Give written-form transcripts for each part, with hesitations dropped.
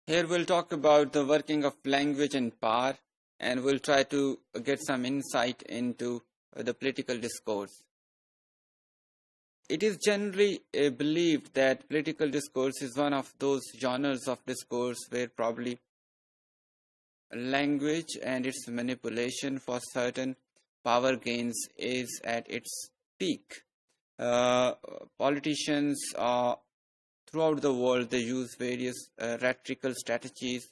Here we'll talk about the working of language and power, and we'll try to get some insight into the political discourse. It is generally believed that political discourse is one of those genres of discourse where probably language and its manipulation for certain power gains is at its peak. Politicians throughout the world, they use various rhetorical strategies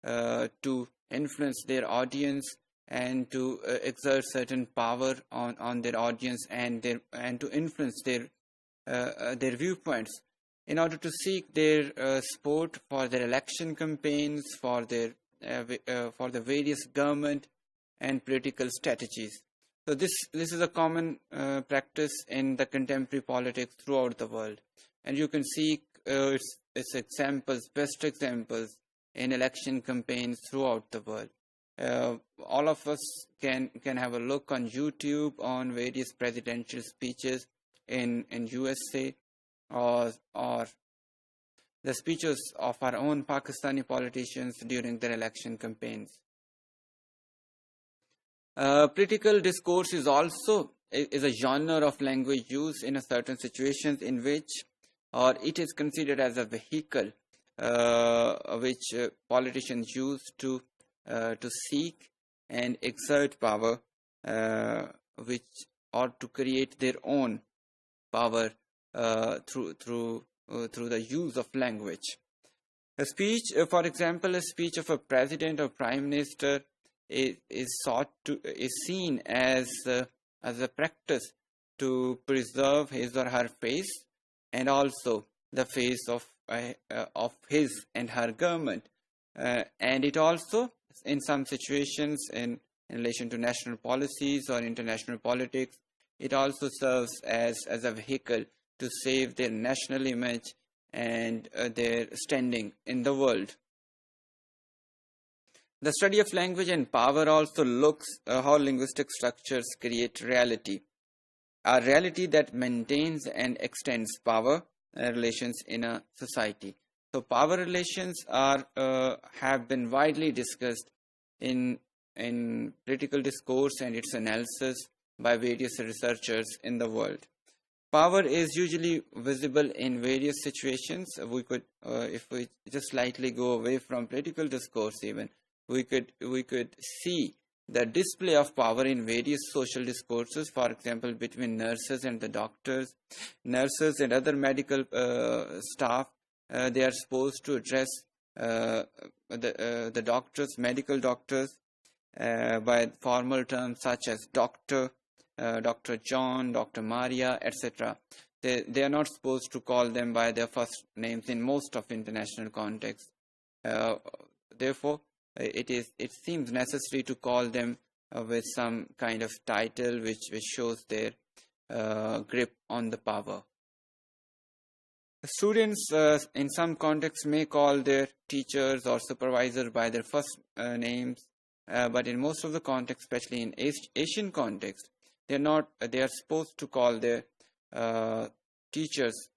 to influence their audience and to exert certain power on their audience and to influence their viewpoints in order to seek their support for their election campaigns, for the various government and political strategies. So this is a common practice in the contemporary politics throughout the world, and you can see its examples, best examples in election campaigns throughout the world. All of us can have a look on YouTube on various presidential speeches in USA or the speeches of our own Pakistani politicians during their election campaigns. Political discourse is also a genre of language used in a certain situations in which it is considered as a vehicle which politicians use to seek and exert power, or to create their own power through the use of language. A speech, for example, a speech of a president or prime minister is seen as a practice to preserve his or her face and also the face of his and her government, and it also, in some situations, in relation to national policies or international politics, it also serves as a vehicle to save their national image and their standing in the world. The study of language and power also looks how linguistic structures create reality, a reality that maintains and extends power relations in a society. So power relations have been widely discussed in political discourse and its analysis by various researchers in the world. Power is usually visible in various situations. We could, if we just slightly go away from political discourse even, we could see the display of power in various social discourses. For example, between nurses and the doctors, nurses and other medical staff, they are supposed to address the doctors, medical doctors, by formal terms such as doctor, Dr. John, Dr. Maria, etc. They are not supposed to call them by their first names in most of international contexts. Therefore, it seems necessary to call them with some kind of title which shows their grip on the power. Students in some contexts may call their teachers or supervisors by their first names, but in most of the contexts, especially in Asian context, they are supposed to call their teachers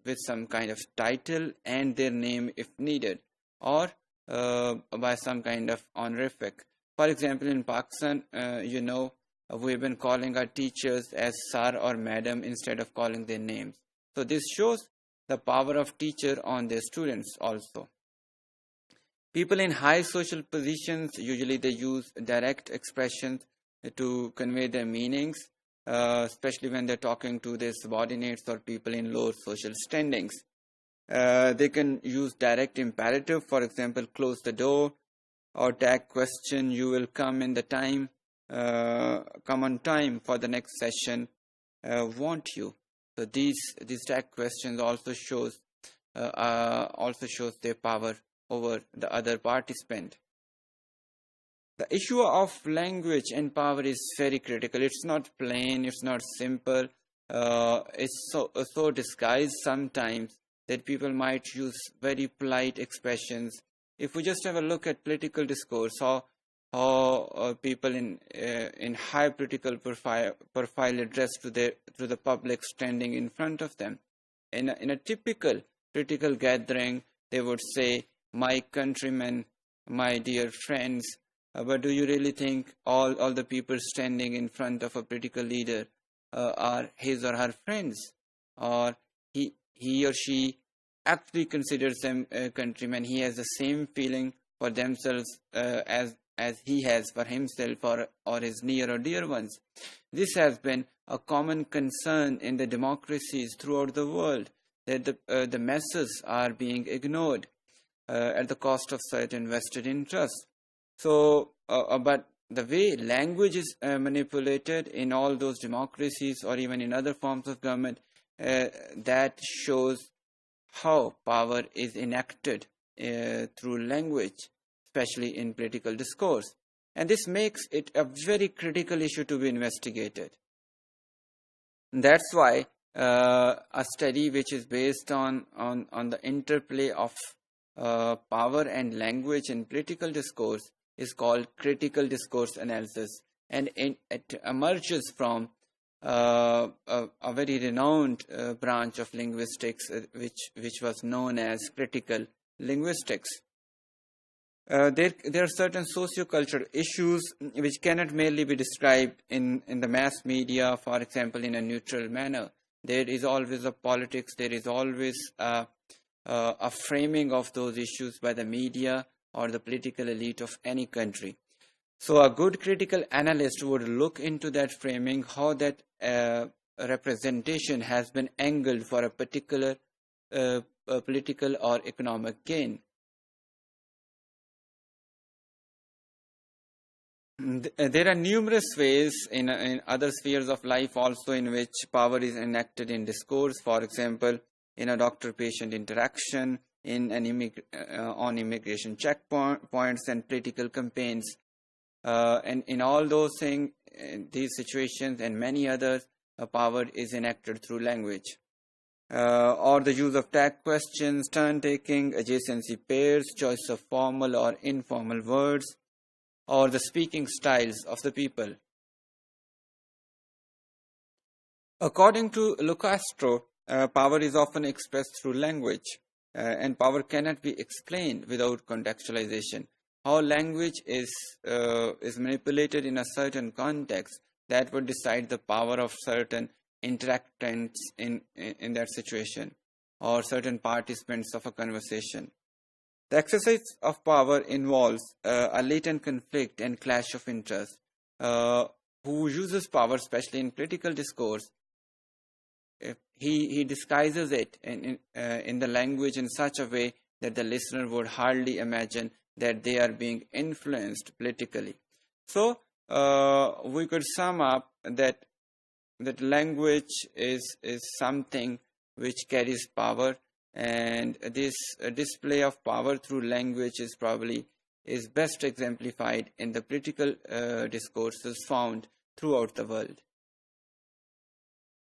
with some kind of title and their name if needed, or by some kind of honorific. For example, in Pakistan, we've been calling our teachers as sir or madam instead of calling their names. So this shows the power of teacher on their students also. People in high social positions, usually they use direct expressions to convey their meanings, especially when they're talking to their subordinates or people in lower social standings. They can use direct imperative, for example, close the door, or tag question, you will come on time for the next session, won't you? So these tag questions also shows their power over the other participant. The issue of language and power is very critical. It's not plain, it's not simple, it's so disguised sometimes that people might use very polite expressions. If we just have a look at political discourse, how people in high political profile address to the public standing in front of them. In a typical political gathering, they would say, my countrymen, my dear friends, but do you really think all the people standing in front of a political leader are his or her friends? Or he or she actually considers them countrymen? He has the same feeling for themselves as he has for himself or his near or dear ones. This has been a common concern in the democracies throughout the world, that the masses are being ignored at the cost of certain vested interests. So, but the way language is manipulated in all those democracies or even in other forms of government, that shows how power is enacted through language, especially in political discourse. And this makes it a very critical issue to be investigated. That's why a study which is based on the interplay of power and language in political discourse is called critical discourse analysis, and it emerges from a very renowned branch of linguistics, which was known as critical linguistics. There are certain sociocultural issues which cannot merely be described in the mass media, for example, in a neutral manner. There is always a politics, there is always a framing of those issues by the media or the political elite of any country. So a good critical analyst would look into that framing, how that representation has been angled for a particular political or economic gain. There are numerous ways in other spheres of life also in which power is enacted in discourse. For example, in a doctor-patient interaction, in on immigration checkpoints and political campaigns. And in all those things, these situations and many others, power is enacted through language. Or the use of tag questions, turn-taking, adjacency pairs, choice of formal or informal words, or the speaking styles of the people. According to Lucastro, power is often expressed through language, and power cannot be explained without contextualization. How language is manipulated in a certain context, that would decide the power of certain interactants in that situation, or certain participants of a conversation. The exercise of power involves a latent conflict and clash of interest. Who uses power, especially in political discourse, he disguises it in the language in such a way that the listener would hardly imagine that they are being influenced politically. So we could sum up that language is something which carries power, and this display of power through language is best exemplified in the political discourses found throughout the world.